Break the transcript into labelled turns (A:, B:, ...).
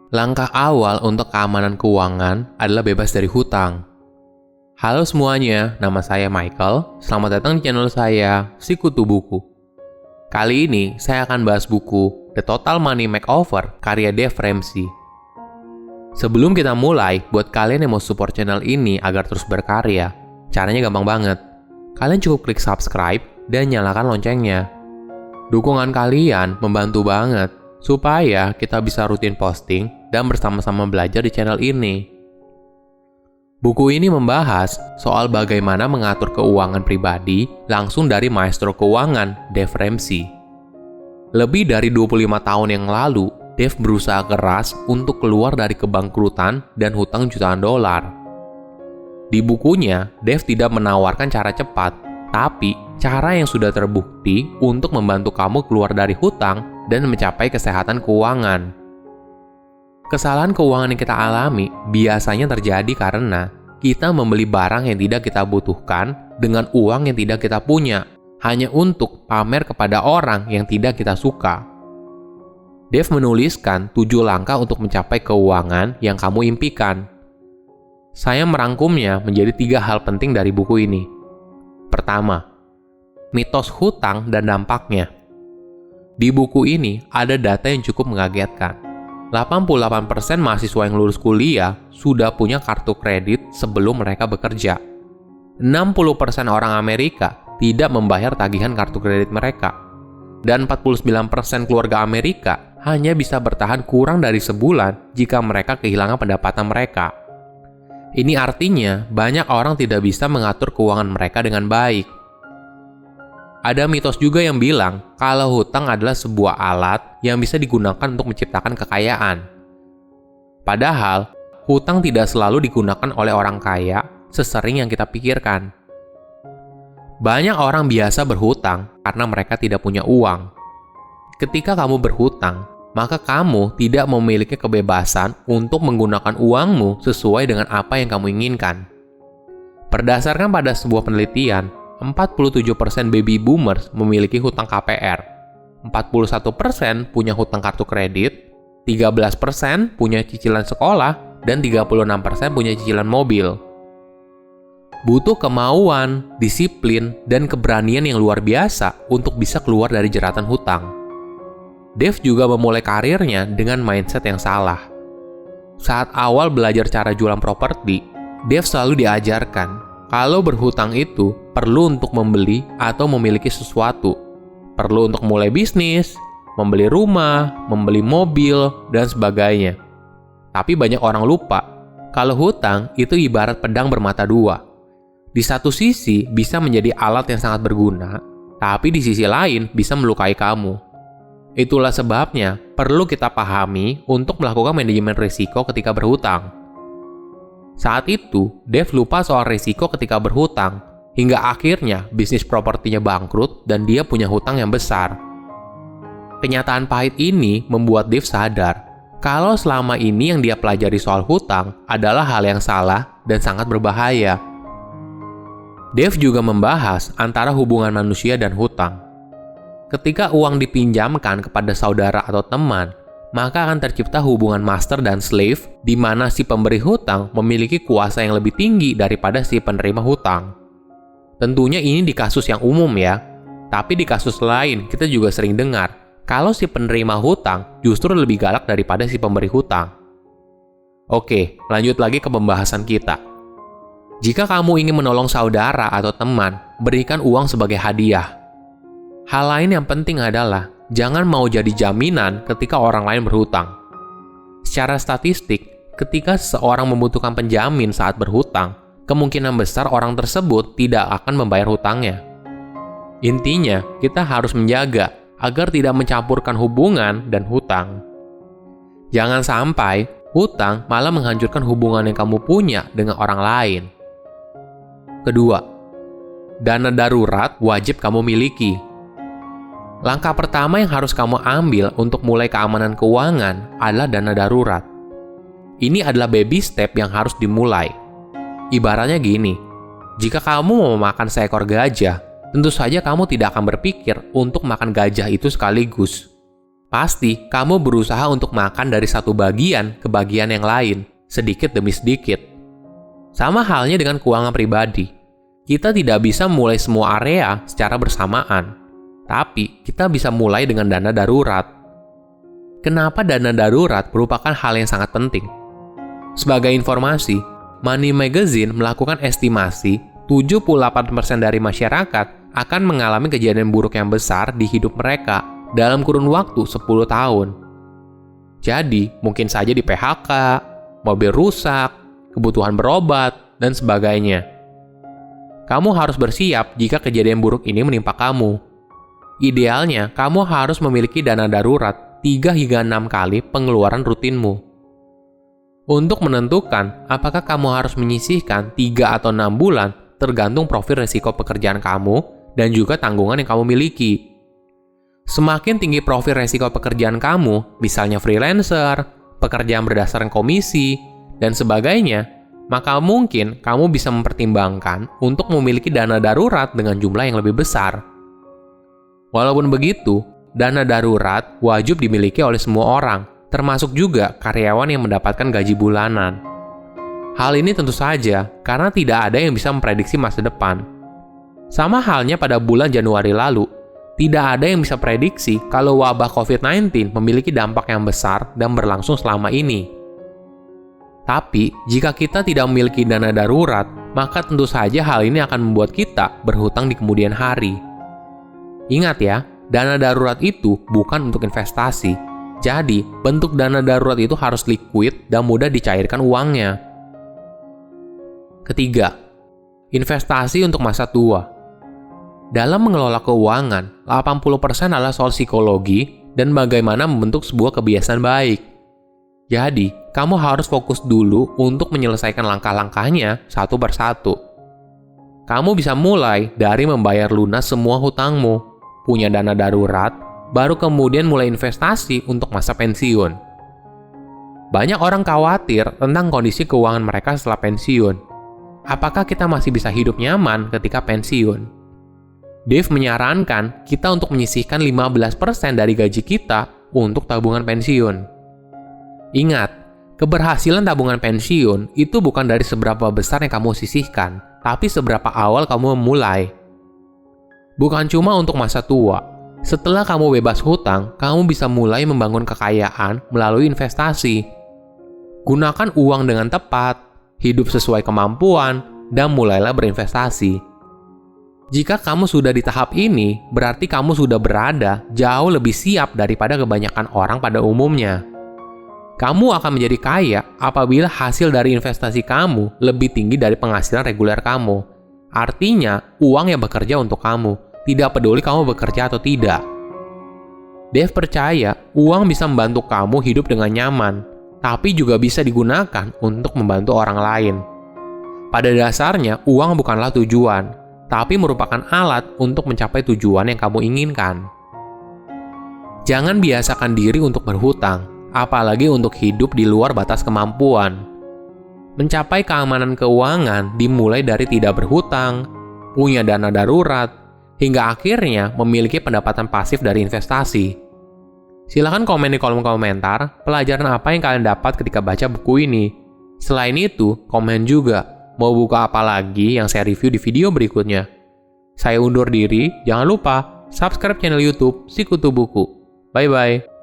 A: Langkah awal untuk keamanan keuangan adalah bebas dari hutang. Halo semuanya, nama saya Michael. Selamat datang di channel saya, Sikutu Buku. Kali ini saya akan bahas buku The Total Money Makeover karya Dave Ramsey. Sebelum kita mulai, buat kalian yang mau support channel ini agar terus berkarya, caranya gampang banget. Kalian cukup klik subscribe dan nyalakan loncengnya. Dukungan kalian membantu banget supaya kita bisa rutin posting dan bersama-sama belajar di channel ini. Buku ini membahas soal bagaimana mengatur keuangan pribadi langsung dari maestro keuangan Dave Ramsey. Lebih dari 25 tahun yang lalu, Dave berusaha keras untuk keluar dari kebangkrutan dan hutang jutaan dolar. Di bukunya, Dave tidak menawarkan cara cepat, tapi cara yang sudah terbukti untuk membantu kamu keluar dari hutang dan mencapai kesehatan keuangan. Kesalahan keuangan yang kita alami biasanya terjadi karena kita membeli barang yang tidak kita butuhkan dengan uang yang tidak kita punya, hanya untuk pamer kepada orang yang tidak kita suka. Dave menuliskan 7 langkah untuk mencapai keuangan yang kamu impikan. Saya merangkumnya menjadi 3 hal penting dari buku ini. Pertama, mitos hutang dan dampaknya. Di buku ini ada data yang cukup mengagetkan. 88% mahasiswa yang lulus kuliah sudah punya kartu kredit sebelum mereka bekerja. 60% orang Amerika tidak membayar tagihan kartu kredit mereka. Dan 49% keluarga Amerika hanya bisa bertahan kurang dari sebulan jika mereka kehilangan pendapatan mereka. Ini artinya banyak orang tidak bisa mengatur keuangan mereka dengan baik. Ada mitos juga yang bilang kalau hutang adalah sebuah alat yang bisa digunakan untuk menciptakan kekayaan. Padahal, hutang tidak selalu digunakan oleh orang kaya sesering yang kita pikirkan. Banyak orang biasa berhutang karena mereka tidak punya uang. Ketika kamu berhutang, maka kamu tidak memiliki kebebasan untuk menggunakan uangmu sesuai dengan apa yang kamu inginkan. Berdasarkan pada sebuah penelitian, 47% baby boomers memiliki hutang KPR, 41% punya hutang kartu kredit, 13% punya cicilan sekolah, dan 36% punya cicilan mobil. Butuh kemauan, disiplin, dan keberanian yang luar biasa untuk bisa keluar dari jeratan hutang. Dave juga memulai karirnya dengan mindset yang salah. Saat awal belajar cara jualan properti, Dave selalu diajarkan kalau berhutang itu perlu untuk membeli atau memiliki sesuatu. Perlu untuk mulai bisnis, membeli rumah, membeli mobil, dan sebagainya. Tapi banyak orang lupa kalau hutang itu ibarat pedang bermata dua. Di satu sisi bisa menjadi alat yang sangat berguna, tapi di sisi lain bisa melukai kamu. Itulah sebabnya perlu kita pahami untuk melakukan manajemen risiko ketika berhutang. Saat itu, Dave lupa soal risiko ketika berhutang, hingga akhirnya bisnis propertinya bangkrut dan dia punya hutang yang besar. Kenyataan pahit ini membuat Dave sadar kalau selama ini yang dia pelajari soal hutang adalah hal yang salah dan sangat berbahaya. Dave juga membahas antara hubungan manusia dan hutang. Ketika uang dipinjamkan kepada saudara atau teman, maka akan tercipta hubungan master dan slave di mana si pemberi hutang memiliki kuasa yang lebih tinggi daripada si penerima hutang. Tentunya ini di kasus yang umum ya, tapi di kasus lain kita juga sering dengar kalau si penerima hutang justru lebih galak daripada si pemberi hutang. Oke, lanjut lagi ke pembahasan kita. Jika kamu ingin menolong saudara atau teman, berikan uang sebagai hadiah. Hal lain yang penting adalah jangan mau jadi jaminan ketika orang lain berhutang. Secara statistik, ketika seseorang membutuhkan penjamin saat berhutang, kemungkinan besar orang tersebut tidak akan membayar hutangnya. Intinya, kita harus menjaga agar tidak mencampurkan hubungan dan hutang. Jangan sampai hutang malah menghancurkan hubungan yang kamu punya dengan orang lain. Kedua, dana darurat wajib kamu miliki. Langkah pertama yang harus kamu ambil untuk mulai keamanan keuangan adalah dana darurat. Ini adalah baby step yang harus dimulai. Ibaratnya gini, jika kamu mau makan seekor gajah, tentu saja kamu tidak akan berpikir untuk makan gajah itu sekaligus. Pasti kamu berusaha untuk makan dari satu bagian ke bagian yang lain, sedikit demi sedikit. Sama halnya dengan keuangan pribadi. Kita tidak bisa mulai semua area secara bersamaan, tapi kita bisa mulai dengan dana darurat. Kenapa dana darurat merupakan hal yang sangat penting? Sebagai informasi, Money Magazine melakukan estimasi 78% dari masyarakat akan mengalami kejadian buruk yang besar di hidup mereka dalam kurun waktu 10 tahun. Jadi, mungkin saja di PHK, mobil rusak, kebutuhan berobat, dan sebagainya. Kamu harus bersiap jika kejadian buruk ini menimpa kamu. Idealnya, kamu harus memiliki dana darurat 3 hingga 6 kali pengeluaran rutinmu. Untuk menentukan apakah kamu harus menyisihkan 3 atau 6 bulan tergantung profil resiko pekerjaan kamu dan juga tanggungan yang kamu miliki. Semakin tinggi profil resiko pekerjaan kamu, misalnya freelancer, pekerjaan berdasarkan komisi, dan sebagainya, maka mungkin kamu bisa mempertimbangkan untuk memiliki dana darurat dengan jumlah yang lebih besar. Walaupun begitu, dana darurat wajib dimiliki oleh semua orang, termasuk juga karyawan yang mendapatkan gaji bulanan. Hal ini tentu saja karena tidak ada yang bisa memprediksi masa depan. Sama halnya pada bulan Januari lalu, tidak ada yang bisa prediksi kalau wabah COVID-19 memiliki dampak yang besar dan berlangsung selama ini. Tapi, jika kita tidak memiliki dana darurat, maka tentu saja hal ini akan membuat kita berhutang di kemudian hari. Ingat ya, dana darurat itu bukan untuk investasi. Jadi, bentuk dana darurat itu harus liquid dan mudah dicairkan uangnya. Ketiga, investasi untuk masa tua. Dalam mengelola keuangan, 80% adalah soal psikologi dan bagaimana membentuk sebuah kebiasaan baik. Jadi, kamu harus fokus dulu untuk menyelesaikan langkah-langkahnya satu persatu. Kamu bisa mulai dari membayar lunas semua hutangmu, punya dana darurat, baru kemudian mulai investasi untuk masa pensiun. Banyak orang khawatir tentang kondisi keuangan mereka setelah pensiun. Apakah kita masih bisa hidup nyaman ketika pensiun? Dave menyarankan kita untuk menyisihkan 15% dari gaji kita untuk tabungan pensiun. Ingat, keberhasilan tabungan pensiun itu bukan dari seberapa besar yang kamu sisihkan, tapi seberapa awal kamu memulai. Bukan cuma untuk masa tua. Setelah kamu bebas hutang, kamu bisa mulai membangun kekayaan melalui investasi. Gunakan uang dengan tepat, hidup sesuai kemampuan, dan mulailah berinvestasi. Jika kamu sudah di tahap ini, berarti kamu sudah berada jauh lebih siap daripada kebanyakan orang pada umumnya. Kamu akan menjadi kaya apabila hasil dari investasi kamu lebih tinggi dari penghasilan reguler kamu. Artinya, uang yang bekerja untuk kamu. Tidak peduli kamu bekerja atau tidak. Dave percaya uang bisa membantu kamu hidup dengan nyaman, tapi juga bisa digunakan untuk membantu orang lain. Pada dasarnya, uang bukanlah tujuan, tapi merupakan alat untuk mencapai tujuan yang kamu inginkan. Jangan biasakan diri untuk berhutang, apalagi untuk hidup di luar batas kemampuan. Mencapai keamanan keuangan dimulai dari tidak berhutang, punya dana darurat, hingga akhirnya memiliki pendapatan pasif dari investasi. Silahkan komen di kolom komentar pelajaran apa yang kalian dapat ketika baca buku ini. Selain itu, komen juga mau buku apa lagi yang saya review di video berikutnya. Saya undur diri, jangan lupa subscribe channel YouTube Sikutu Buku. Bye-bye.